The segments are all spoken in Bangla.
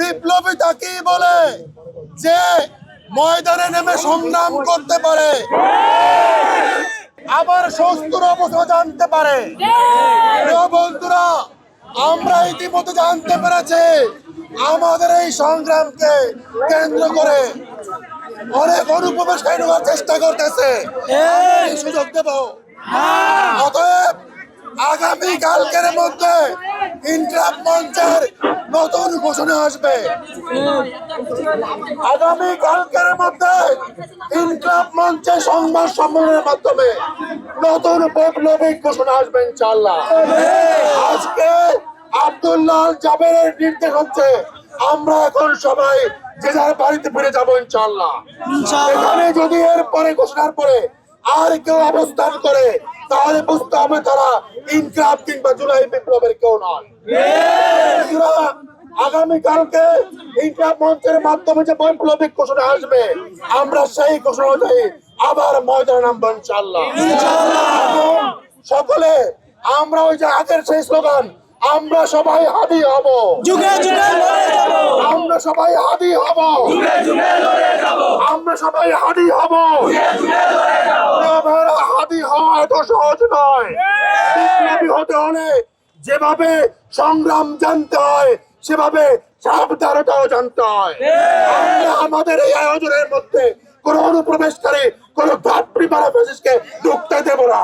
বিপ্লবী তাকে বলে যে ময়দানে নেমে সংগ্রাম করতে পারে, আবার শস্ত্র অবস্থা জানতে পারে। প্রিয় বন্ধুরা, আমরা ইতিমধ্যে জানতে পেরেছি আমাদের এই সংগ্রামকে কেন্দ্র করে অনেক অনুপ্রবেশকারী ঢোকার চেষ্টা করতেছে। এই সুযোগ দেব। অতএব আগামী কালকের মধ্যে ইনকিলাব মঞ্চের নতুন ঘোষণা আসবে। আগামী কালকের মধ্যে ইনকিলাব মঞ্চে সংবাদ সম্মেলনের মাধ্যমে নতুন বৈপ্লবিক ঘোষণা আসবে ইনশাআল্লাহ। আজকে আব্দুল্লাহ জাবেরের নির্দেশ হচ্ছে আমরা এখন সবাই যে যার বাড়িতে ফিরে যাবো ইনশাআল্লাহ। এখানে যদি এর পরে ঘোষণার পরে আর কেউ অবস্থান করে তাহলে বুঝতে হবে তারা ইনকিলাব কিংবা জুলাই বিপ্লবের কেউ নয়। আগামী কালকে ইনকিলাব মঞ্চের মাধ্যমে যে বৈপ্লবিক ঘোষণা আসবে আমরা সেই ঘোষণা অনুযায়ী আবার ময়দানে নামবো ইনশাআল্লাহ। সকলে আমরা ওই যে আগের সেই স্লোগান, আমরা সবাই হাদি হব, যুগে যুগে লড়ে যাব, আমরা সবাই হাদি হব, যুগে যুগে লড়ে যাব, আমরা সবাই হাদি হব। যুগে যুগে লড়ে যাব। হাদি হওয়া এত সহজ নয়। বিপ্লবী হতে হলে যেভাবে সংগ্রাম জানতে হয় সেভাবে সাবধানতাও জানতে হয়। আমরা আমাদের এই আয়োজনের মধ্যে কোন অনুপ্রবেশকারী কোন ঘাটপ্রিপারা ফ্যাসিস্টকে ঢুকতে দেব না।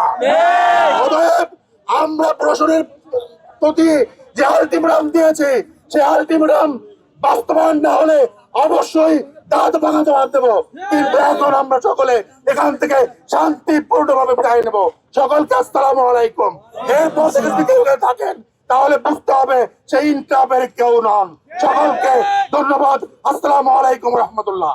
অতএব আমরা প্রশাসনের প্রতি যে আলটিমেটাম দিয়েছি সেই আলটিমেটাম বাস্তবায়ন না হলে অবশ্যই দাঁত ভাঙা জবাব দেবো। কিন্তু এখন আমরা সকলে এখান থেকে শান্তিপূর্ণভাবে বিদায় নেব। সকলকে আসসালামু আলাইকুম। এরপর থেকে যদি কেউ থাকেন তাহলে বুঝতে হবে সেই ইনকিলাবের কেউ নন। সকলকে ধন্যবাদ। আসসালামু আলাইকুম রহমতুল্লাহ।